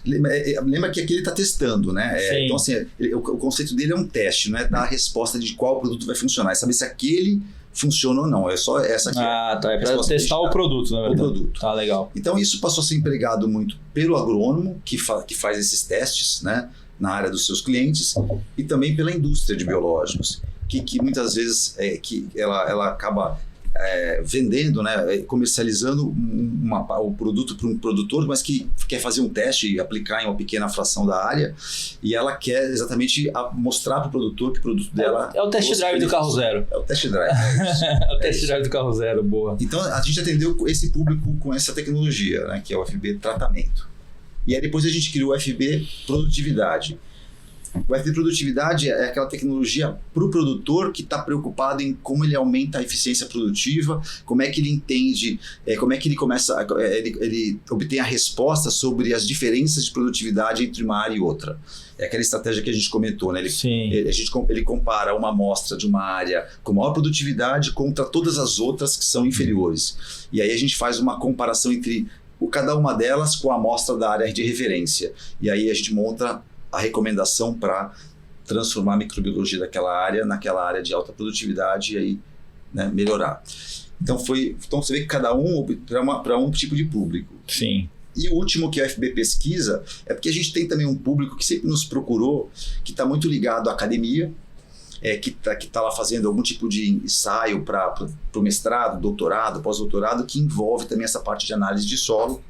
lembra que aqui ele está testando, né? Então, assim, o conceito dele é um teste, não é dar a resposta de qual produto vai funcionar, é saber se aquele funciona ou não, é só essa aqui. Tá, é para testar o produto, na verdade. O produto. Tá, legal. Então isso passou a ser empregado muito pelo agrônomo, que faz esses testes, né, na área dos seus clientes, e também pela indústria de biológicos, que muitas vezes que ela acaba vendendo, né, comercializando o produto para um produtor, mas que quer fazer um teste e aplicar em uma pequena fração da área, e ela quer exatamente mostrar para o produtor que o produto dela... É o test drive do carro zero. É o test drive. É o test drive do carro zero, boa. Então a gente atendeu esse público com essa tecnologia, né, que é o FB Tratamento. E aí depois a gente criou o FB Produtividade. O FB Produtividade é aquela tecnologia para o produtor que está preocupado em como ele aumenta a eficiência produtiva, como é que ele entende, como é que ele começa, ele obtém a resposta sobre as diferenças de produtividade entre uma área e outra. É aquela estratégia que a gente comentou, né? Ele compara uma amostra de uma área com maior produtividade contra todas as outras que são inferiores. E aí a gente faz uma comparação entre cada uma delas com a amostra da área de referência. E aí a gente monta a recomendação para transformar a microbiologia daquela área naquela área de alta produtividade e aí, né, melhorar. Então você vê que cada um para um tipo de público. Sim. E o último que a FB pesquisa é porque a gente tem também um público que sempre nos procurou, que está muito ligado à academia, que tá lá fazendo algum tipo de ensaio para o mestrado, doutorado, pós-doutorado, que envolve também essa parte de análise de solo.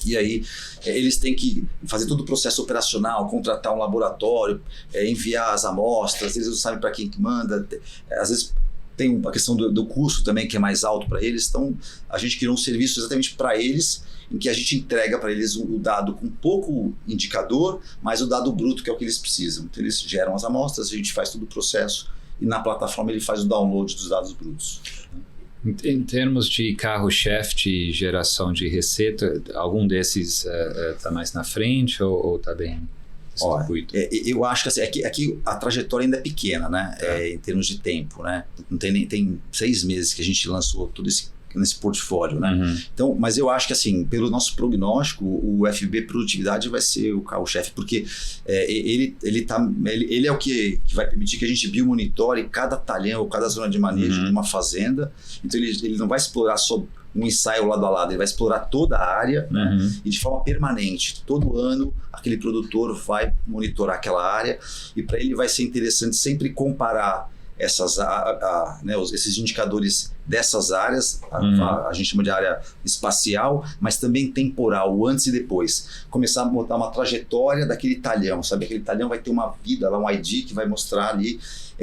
E aí eles têm que fazer todo o processo operacional, contratar um laboratório, enviar as amostras, eles não sabem para quem que manda, às vezes tem a questão do custo também, que é mais alto para eles. Então a gente criou um serviço exatamente para eles, em que a gente entrega para eles o dado com pouco indicador, mas o dado bruto, que é o que eles precisam. Então eles geram as amostras, a gente faz todo o processo e na plataforma ele faz o download dos dados brutos. Em termos de carro-chefe de geração de receita, algum desses está mais na frente ou está bem distribuído? Eu acho que, assim, aqui a trajetória ainda é pequena, né? Em termos de tempo, né? Não tem 6 meses que a gente lançou todo nesse portfólio, né? Uhum. Então, mas eu acho que, assim, pelo nosso prognóstico, o FB Produtividade vai ser o carro-chefe, porque ele é o que vai permitir que a gente biomonitore cada talhão ou cada zona de manejo de uma fazenda. Então ele não vai explorar só um ensaio lado a lado, ele vai explorar toda a área, né? E de forma permanente. Todo ano aquele produtor vai monitorar aquela área, e para ele vai ser interessante sempre comparar esses indicadores dessas áreas, a gente chama de área espacial, mas também temporal, o antes e depois. Começar a botar uma trajetória daquele talhão, sabe? Aquele talhão vai ter uma vida, lá, um ID que vai mostrar ali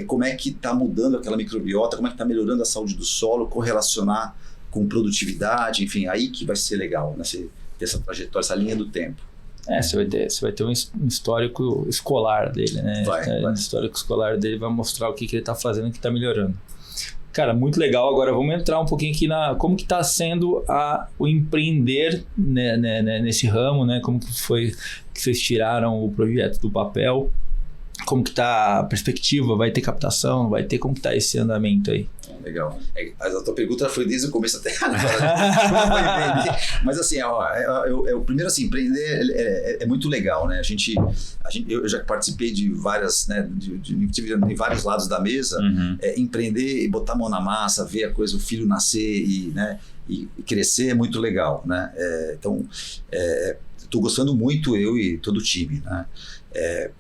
como é que está mudando aquela microbiota, como é que está melhorando a saúde do solo, correlacionar com produtividade, enfim, aí que vai ser legal, né? Ter essa trajetória, essa linha do tempo. Você vai ter um histórico escolar dele, né? Vai. O histórico escolar dele vai mostrar o que ele está fazendo e o que está melhorando. Cara, muito legal. Agora vamos entrar um pouquinho aqui como que está sendo o empreender, né, nesse ramo, né? Como que foi que vocês tiraram o projeto do papel? Como que está a perspectiva? Vai ter captação? Vai ter? Como que está esse andamento aí? Legal. A tua pergunta foi desde o começo até agora. Mas assim, o primeiro, assim, empreender é muito legal, né? Eu já participei de várias, né? Tive em vários lados da mesa. Empreender e botar a mão na massa, ver o filho nascer e crescer é muito legal, né? Então, estou gostando muito, eu e todo o time, né?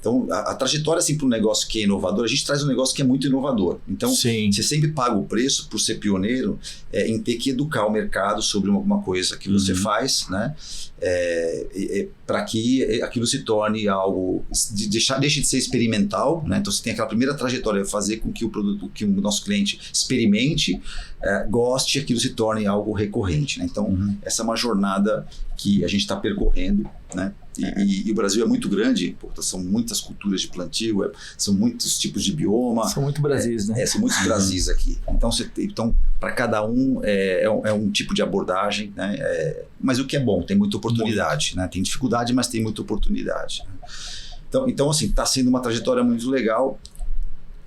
Então a trajetória, assim, para um negócio que é inovador, a gente traz um negócio que é muito inovador. Então Sim. Você sempre paga o preço por ser pioneiro, em ter que educar o mercado sobre alguma coisa que você faz, né? Para que aquilo se torne algo, deixe de ser experimental, né? Então você tem aquela primeira trajetória, fazer com que o produto, que o nosso cliente experimente, goste, e aquilo se torne algo recorrente, né? Então essa é uma jornada que a gente está percorrendo, né? E o Brasil é muito grande, são muitas culturas de plantio, são muitos tipos de bioma. São muito Brasis, né? São muitos Brasis aqui. Então para cada um é um tipo de abordagem, né? Mas o que é bom, tem muita oportunidade, né? Tem dificuldade, mas tem muita oportunidade. Então assim, está sendo uma trajetória muito legal.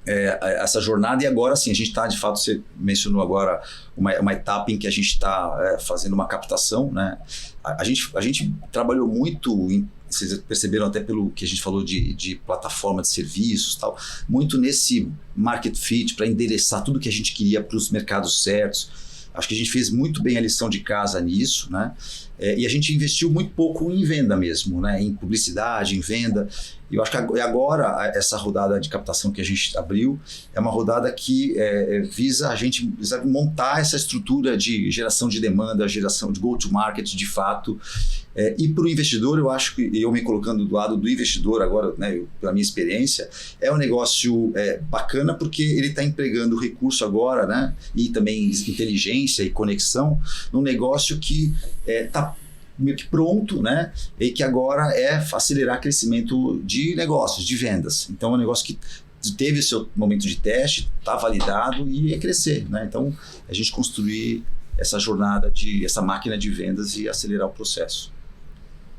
Essa jornada, e agora sim, a gente está, de fato, você mencionou agora uma etapa em que a gente está fazendo uma captação, né? A gente trabalhou muito, vocês perceberam até pelo que a gente falou de plataforma de serviços e tal, muito nesse market fit, para endereçar tudo que a gente queria para os mercados certos. Acho que a gente fez muito bem a lição de casa nisso, né? E a gente investiu muito pouco em venda mesmo, né? Em publicidade, em venda. E eu acho que agora essa rodada de captação que a gente abriu é uma rodada que visa a gente montar essa estrutura de geração de demanda, geração de go-to-market de fato. E para o investidor, eu acho que eu me colocando do lado do investidor agora, né, pela minha experiência, é um negócio bacana porque ele está empregando recurso agora, né, e também inteligência e conexão num negócio que está meio que pronto, né? E que agora é acelerar crescimento de negócios, de vendas. Então é um negócio que teve seu momento de teste, está validado e é crescer, né? Então a gente construir essa jornada, essa máquina de vendas e acelerar o processo.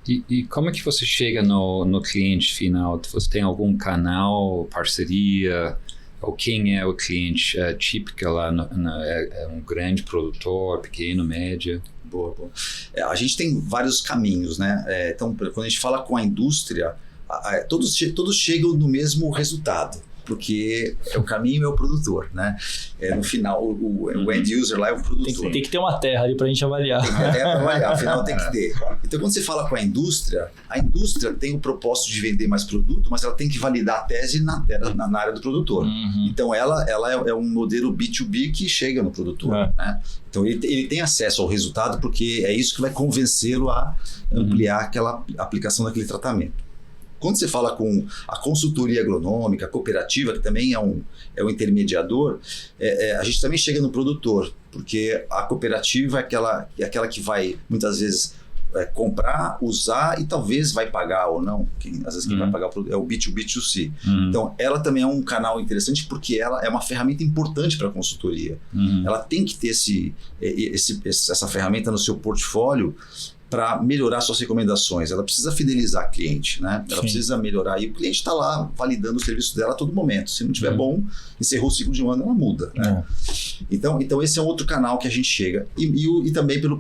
E como é que você chega no cliente final? Você tem algum canal, parceria? Ou quem é o cliente típico lá? É um grande produtor, pequeno, médio? Boa. A gente tem vários caminhos, né? Então, quando a gente fala com a indústria, todos chegam no mesmo resultado, porque o caminho é o produtor, né? No final, o end user lá é o produtor. Tem que ter uma terra ali para a gente avaliar. Tem uma terra para avaliar, afinal tem que ter. Então, quando você fala com a indústria tem o propósito de vender mais produto, mas ela tem que validar a tese na área do produtor. Então, ela é um modelo B2B que chega no produtor, né? Então, ele tem acesso ao resultado porque é isso que vai convencê-lo a ampliar aquela aplicação daquele tratamento. Quando você fala com a consultoria agronômica, a cooperativa, que também é um intermediador, a gente também chega no produtor, porque a cooperativa é aquela que vai, muitas vezes, comprar, usar e talvez vai pagar ou não. Às vezes quem vai pagar é o B2B2C. Então, ela também é um canal interessante porque ela é uma ferramenta importante para a consultoria. Ela tem que ter essa ferramenta no seu portfólio para melhorar suas recomendações. Ela precisa fidelizar a cliente, né? Ela precisa melhorar. E o cliente está lá validando o serviço dela a todo momento. Se não estiver bom, encerrou o ciclo de um ano, ela muda, né? Então esse é um outro canal que a gente chega. E também no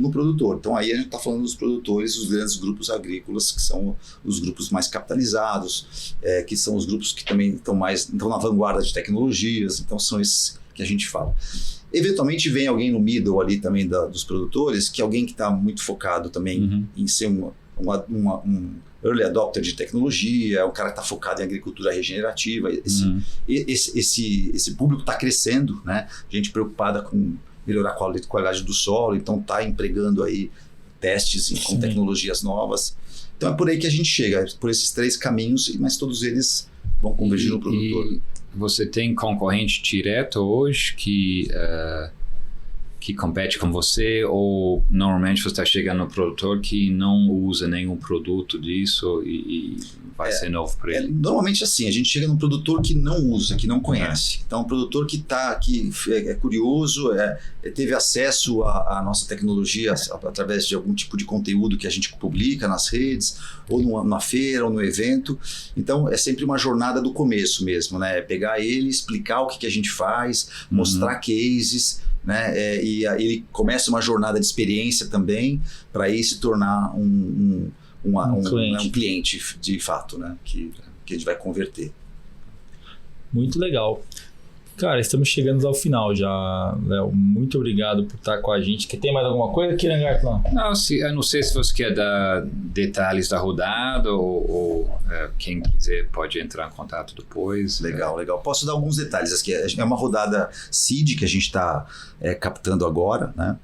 produtor. Então aí a gente está falando dos produtores, os grandes grupos agrícolas, que são os grupos mais capitalizados, que são os grupos que também estão na vanguarda de tecnologias. Então são esses que a gente fala. Eventualmente vem alguém no middle ali também dos produtores, que é alguém que está muito focado também em ser um early adopter de tecnologia, é um cara que está focado em agricultura regenerativa. Esse público está crescendo, né? Gente preocupada com melhorar a qualidade do solo, então está empregando aí testes com tecnologias novas. Então é por aí que a gente chega, por esses 3 caminhos, mas todos eles vão convergir no produtor. Você tem concorrente direto hoje que compete com você, ou normalmente você está chegando no produtor que não usa nenhum produto disso e vai ser novo para ele? Normalmente assim, a gente chega num produtor que não usa, que não conhece. Então, um produtor que é curioso, teve acesso à nossa tecnologia através de algum tipo de conteúdo que a gente publica nas redes, ou numa feira, ou no evento. Então, é sempre uma jornada do começo mesmo, né? Pegar ele, explicar o que a gente faz, mostrar cases, né? E ele começa uma jornada de experiência também para aí se tornar um cliente de fato, né? Que a gente vai converter. Muito legal. Cara, estamos chegando ao final já, Léo. Muito obrigado por estar com a gente. Tem mais alguma coisa aqui, Langarto? Não, eu não sei se você quer dar detalhes da rodada ou quem quiser pode entrar em contato depois. Legal. Posso dar alguns detalhes aqui. É uma rodada seed que a gente está captando agora, né?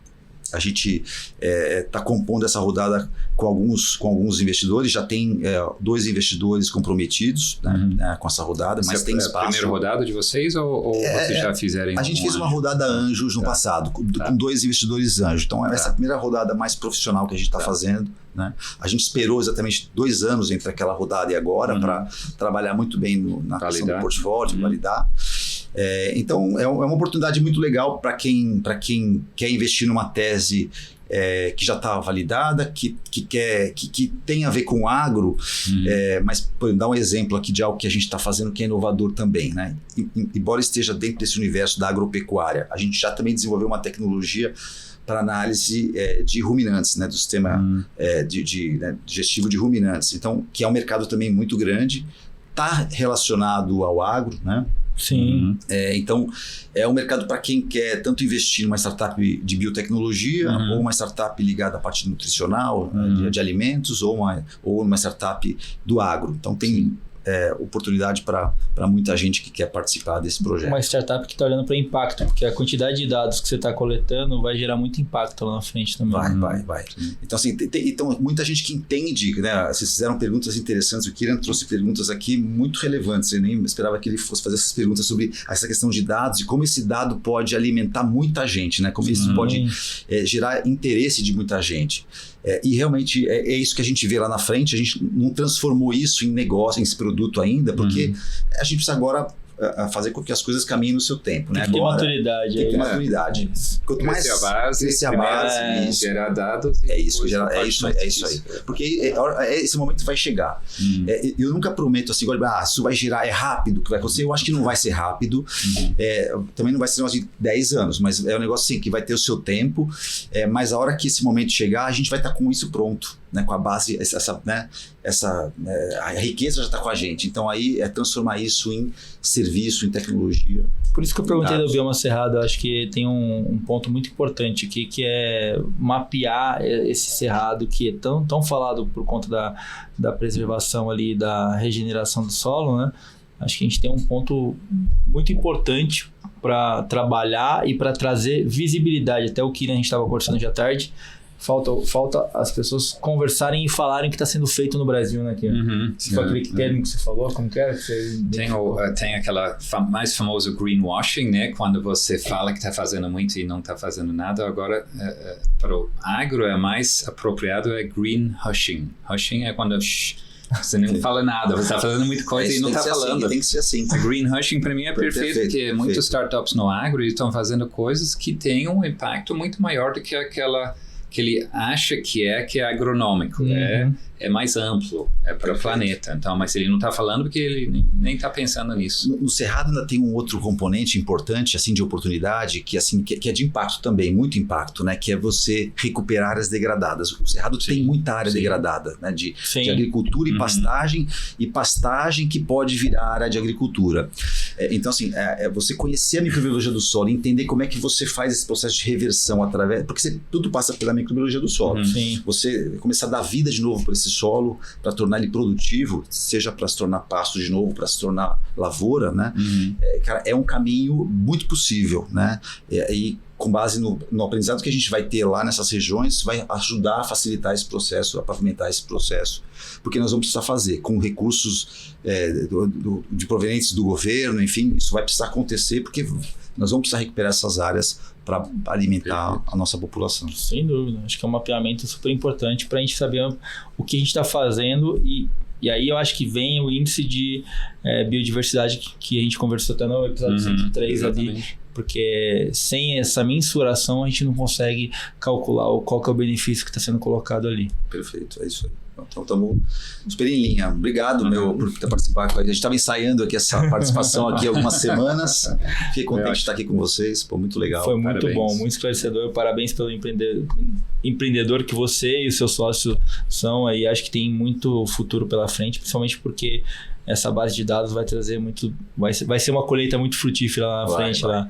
A gente está compondo essa rodada com alguns investidores, já tem 2 investidores comprometidos, né, com essa rodada, mas tem espaço. É a primeira rodada de vocês ou vocês já fizeram? A gente fez uma rodada anjos no passado, com 2 investidores anjos. Então, essa é a primeira rodada mais profissional que a gente está fazendo. Né? A gente esperou exatamente 2 anos entre aquela rodada e agora para trabalhar muito bem na questão do portfólio, validar. Então, é uma oportunidade muito legal para quem quer investir numa tese que já está validada, que tem a ver com agro, mas por dar um exemplo aqui de algo que a gente está fazendo que é inovador também, né? Embora esteja dentro desse universo da agropecuária, a gente já também desenvolveu uma tecnologia para análise de ruminantes, né, do sistema digestivo de ruminantes, então, que é um mercado também muito grande, está relacionado ao agro, né? Sim. Então, é um mercado para quem quer tanto investir numa startup de biotecnologia, ou uma startup ligada à parte nutricional, de alimentos, ou uma startup do agro. Então, tem oportunidade para muita gente que quer participar desse projeto. Uma startup que está olhando para impacto, porque a quantidade de dados que você está coletando vai gerar muito impacto lá na frente também. Vai. Então, assim, então, muita gente que entende, né? Vocês fizeram perguntas interessantes, o Kieran trouxe perguntas aqui muito relevantes, eu nem esperava que ele fosse fazer essas perguntas sobre essa questão de dados e como esse dado pode alimentar muita gente, né? Como isso pode gerar interesse de muita gente. E realmente é isso que a gente vê lá na frente. A gente não transformou isso em negócio, em esse produto ainda, porque a gente precisa agora fazer com que as coisas caminhem no seu tempo, né? Tem que ter maturidade. Tem que ter maturidade. Quanto mais crescer a base, gerar dados. É isso aí. Porque esse momento vai chegar. Eu nunca prometo assim, isso vai girar, é rápido que vai acontecer. Eu acho que não vai ser rápido. Também não vai ser um negócio de 10 anos, mas é um negócio assim, que vai ter o seu tempo. Mas a hora que esse momento chegar, a gente vai estar com isso pronto. Né, com a base, a riqueza já está com a gente. Então aí é transformar isso em serviço, em tecnologia. Por isso que eu perguntei do bioma cerrado. Eu acho que tem um ponto muito importante aqui, que é mapear esse cerrado que é tão falado por conta da preservação ali, da regeneração do solo, né? Acho que a gente tem um ponto muito importante para trabalhar e para trazer visibilidade. Até o que a gente estava conversando hoje à tarde. Falta as pessoas conversarem e falarem o que está sendo feito no Brasil, né? Se foi aquele termo que você falou, como que é? Tem aquela mais famoso greenwashing, né? Quando você fala que está fazendo muito e não está fazendo nada. Agora, para o agro, é mais apropriado green hushing. Hushing é quando você não fala nada, você está fazendo muita coisa e não está falando. Assim, tem que ser assim. A green hushing para mim é perfeito, porque muitas startups no agro estão fazendo coisas que têm um impacto muito maior do que aquela que ele acha que é agronômico, é mais amplo, é para o planeta. Então, mas ele não está falando porque ele nem está pensando nisso. No Cerrado ainda tem um outro componente importante, assim, de oportunidade, que é de impacto também, muito impacto, né? Que é você recuperar áreas degradadas. O Cerrado tem muita área degradada, né? De agricultura e pastagem que pode virar área de agricultura. Então, assim, você conhecer a microbiologia do solo, entender como é que você faz esse processo de reversão porque tudo passa pela microbiologia do solo. Você começar a dar vida de novo para esse solo, para tornar ele produtivo, seja para se tornar pasto de novo, para se tornar lavoura, né? Cara, é um caminho muito possível, né? E com base no aprendizado que a gente vai ter lá nessas regiões, vai ajudar a facilitar esse processo, a pavimentar esse processo, porque nós vamos precisar fazer com recursos de provenientes do governo, enfim, isso vai precisar acontecer, porque nós vamos precisar recuperar essas áreas para alimentar a nossa população. Sem dúvida, acho que é um mapeamento super importante para a gente saber o que a gente está fazendo e aí eu acho que vem o índice de biodiversidade que a gente conversou até no episódio 103 ali, porque sem essa mensuração a gente não consegue calcular qual que é o benefício que está sendo colocado ali. Perfeito, é isso aí. Então estamos super em linha. Obrigado, por ter participado com a gente. A gente estava ensaiando aqui essa participação aqui há algumas semanas. Fiquei contente de estar aqui com vocês. Pô, muito legal. Foi muito bom, muito esclarecedor. Parabéns pelo empreendedor que você e o seu sócio são aí. Acho que tem muito futuro pela frente, principalmente porque essa base de dados vai trazer muito... Vai ser uma colheita muito frutífera lá na frente. Lá.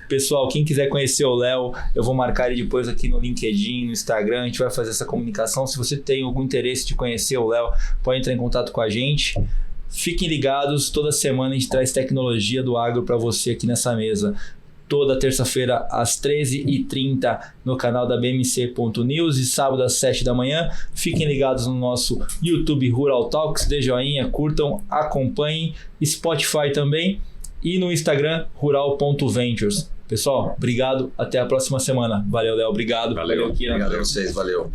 Pessoal, quem quiser conhecer o Léo, eu vou marcar ele depois aqui no LinkedIn, no Instagram, a gente vai fazer essa comunicação. Se você tem algum interesse de conhecer o Léo, pode entrar em contato com a gente. Fiquem ligados, toda semana a gente traz tecnologia do agro para você aqui nessa mesa. Toda terça-feira às 13h30 no canal da BMC.news e sábado às 7 da manhã. Fiquem ligados no nosso YouTube Rural Talks, dê joinha, curtam, acompanhem, Spotify também. E no Instagram, rural.ventures. Pessoal, obrigado. Até a próxima semana. Valeu, Léo. Obrigado. Valeu, Obrigado a vocês. Valeu.